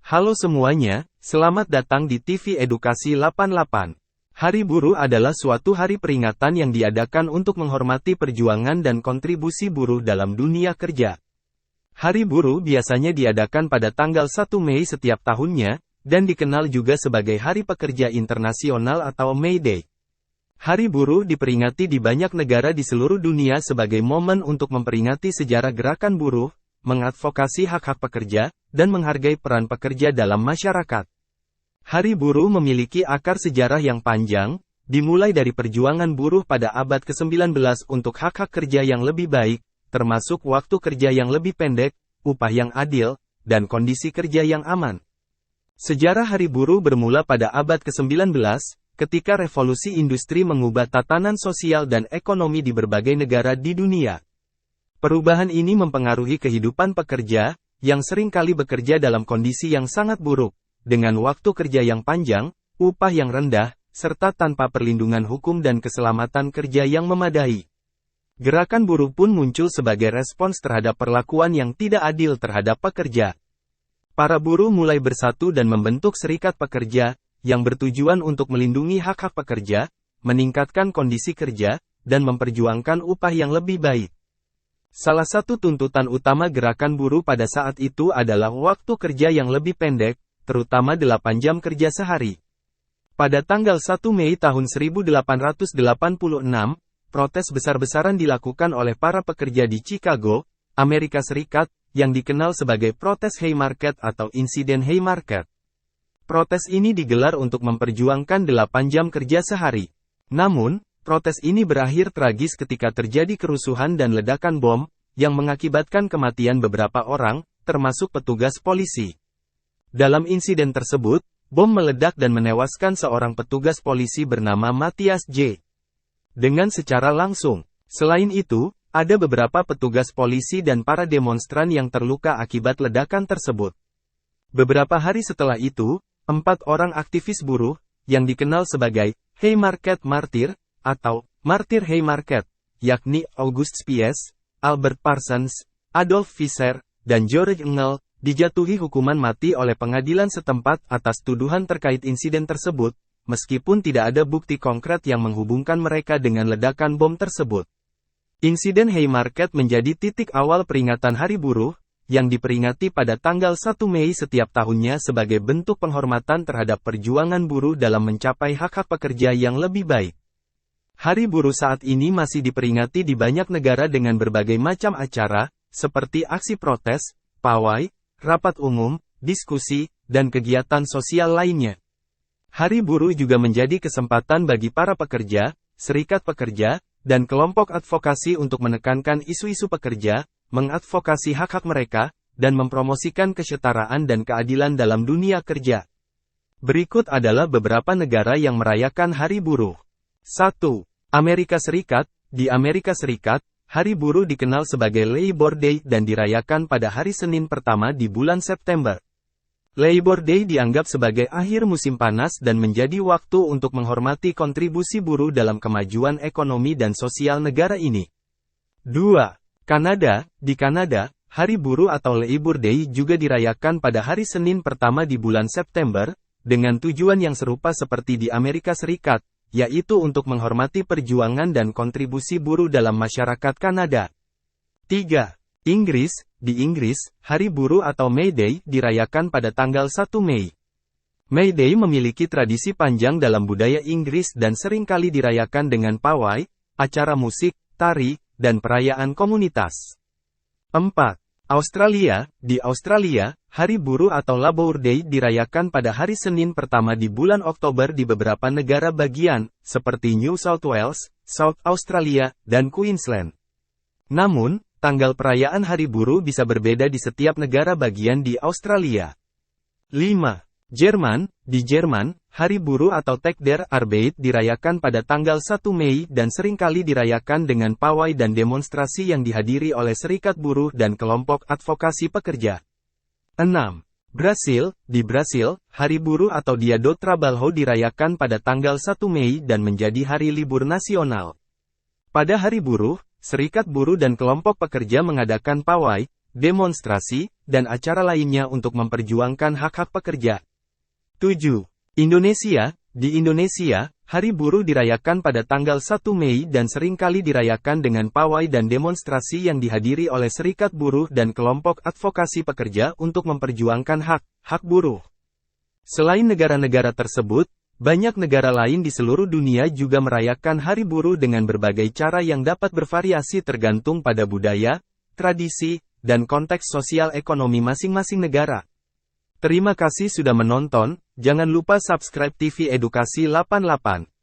Halo semuanya, selamat datang di TV Edukasi 88. Hari Buruh adalah suatu hari peringatan yang diadakan untuk menghormati perjuangan dan kontribusi buruh dalam dunia kerja. Hari Buruh biasanya diadakan pada tanggal 1 Mei setiap tahunnya, dan dikenal juga sebagai Hari Pekerja Internasional atau May Day. Hari Buruh diperingati di banyak negara di seluruh dunia sebagai momen untuk memperingati sejarah gerakan buruh, mengadvokasi hak-hak pekerja, dan menghargai peran pekerja dalam masyarakat. Hari Buruh memiliki akar sejarah yang panjang, dimulai dari perjuangan buruh pada abad ke-19 untuk hak-hak kerja yang lebih baik, termasuk waktu kerja yang lebih pendek, upah yang adil, dan kondisi kerja yang aman. Sejarah Hari Buruh bermula pada abad ke-19, ketika revolusi industri mengubah tatanan sosial dan ekonomi di berbagai negara di dunia. Perubahan ini mempengaruhi kehidupan pekerja, yang seringkali bekerja dalam kondisi yang sangat buruk, dengan waktu kerja yang panjang, upah yang rendah, serta tanpa perlindungan hukum dan keselamatan kerja yang memadai. Gerakan buruh pun muncul sebagai respons terhadap perlakuan yang tidak adil terhadap pekerja. Para buruh mulai bersatu dan membentuk serikat pekerja, yang bertujuan untuk melindungi hak-hak pekerja, meningkatkan kondisi kerja, dan memperjuangkan upah yang lebih baik. Salah satu tuntutan utama gerakan buruh pada saat itu adalah waktu kerja yang lebih pendek, terutama 8 jam kerja sehari. Pada tanggal 1 Mei tahun 1886, protes besar-besaran dilakukan oleh para pekerja di Chicago, Amerika Serikat, yang dikenal sebagai protes Haymarket atau insiden Haymarket. Protes ini digelar untuk memperjuangkan 8 jam kerja sehari. Namun, protes ini berakhir tragis ketika terjadi kerusuhan dan ledakan bom, yang mengakibatkan kematian beberapa orang, termasuk petugas polisi. Dalam insiden tersebut, bom meledak dan menewaskan seorang petugas polisi bernama Matthias J. Dengan secara langsung. Selain itu, ada beberapa petugas polisi dan para demonstran yang terluka akibat ledakan tersebut. Beberapa hari setelah itu, 4 orang aktivis buruh, yang dikenal sebagai Haymarket Martyr, atau Martir Haymarket, yakni August Spies, Albert Parsons, Adolf Fischer, dan George Engel, dijatuhi hukuman mati oleh pengadilan setempat atas tuduhan terkait insiden tersebut, meskipun tidak ada bukti konkret yang menghubungkan mereka dengan ledakan bom tersebut. Insiden Haymarket menjadi titik awal peringatan Hari Buruh, yang diperingati pada tanggal 1 Mei setiap tahunnya sebagai bentuk penghormatan terhadap perjuangan buruh dalam mencapai hak-hak pekerja yang lebih baik. Hari Buruh saat ini masih diperingati di banyak negara dengan berbagai macam acara, seperti aksi protes, pawai, rapat umum, diskusi, dan kegiatan sosial lainnya. Hari Buruh juga menjadi kesempatan bagi para pekerja, serikat pekerja, dan kelompok advokasi untuk menekankan isu-isu pekerja, mengadvokasi hak-hak mereka, dan mempromosikan kesetaraan dan keadilan dalam dunia kerja. Berikut adalah beberapa negara yang merayakan Hari Buruh. 1. Amerika Serikat. Di Amerika Serikat, Hari Buruh dikenal sebagai Labor Day dan dirayakan pada hari Senin pertama di bulan September. Labor Day dianggap sebagai akhir musim panas dan menjadi waktu untuk menghormati kontribusi buruh dalam kemajuan ekonomi dan sosial negara ini. 2. Kanada. Di Kanada, Hari Buruh atau Labor Day juga dirayakan pada hari Senin pertama di bulan September, dengan tujuan yang serupa seperti di Amerika Serikat, yaitu untuk menghormati perjuangan dan kontribusi buruh dalam masyarakat Kanada. 3. Inggris. Di Inggris, Hari Buruh atau May Day dirayakan pada tanggal 1 Mei. May Day memiliki tradisi panjang dalam budaya Inggris dan seringkali dirayakan dengan pawai, acara musik, tari, dan perayaan komunitas. 4. Australia. Di Australia, Hari Buruh atau Labor Day dirayakan pada hari Senin pertama di bulan Oktober di beberapa negara bagian, seperti New South Wales, South Australia, dan Queensland. Namun, tanggal perayaan Hari Buruh bisa berbeda di setiap negara bagian di Australia. 5. Jerman. Di Jerman, Hari Buruh atau Tag der Arbeit dirayakan pada tanggal 1 Mei dan seringkali dirayakan dengan pawai dan demonstrasi yang dihadiri oleh serikat buruh dan kelompok advokasi pekerja. 6. Brasil. Di Brasil, Hari Buruh atau Dia do Trabalho dirayakan pada tanggal 1 Mei dan menjadi hari libur nasional. Pada Hari Buruh, serikat buruh dan kelompok pekerja mengadakan pawai, demonstrasi, dan acara lainnya untuk memperjuangkan hak-hak pekerja. 7. Indonesia. Di Indonesia, Hari Buruh dirayakan pada tanggal 1 Mei dan seringkali dirayakan dengan pawai dan demonstrasi yang dihadiri oleh serikat buruh dan kelompok advokasi pekerja untuk memperjuangkan hak buruh. Selain negara-negara tersebut, banyak negara lain di seluruh dunia juga merayakan Hari Buruh dengan berbagai cara yang dapat bervariasi tergantung pada budaya, tradisi, dan konteks sosial ekonomi masing-masing negara. Terima kasih sudah menonton, jangan lupa subscribe TV Edukasi 88.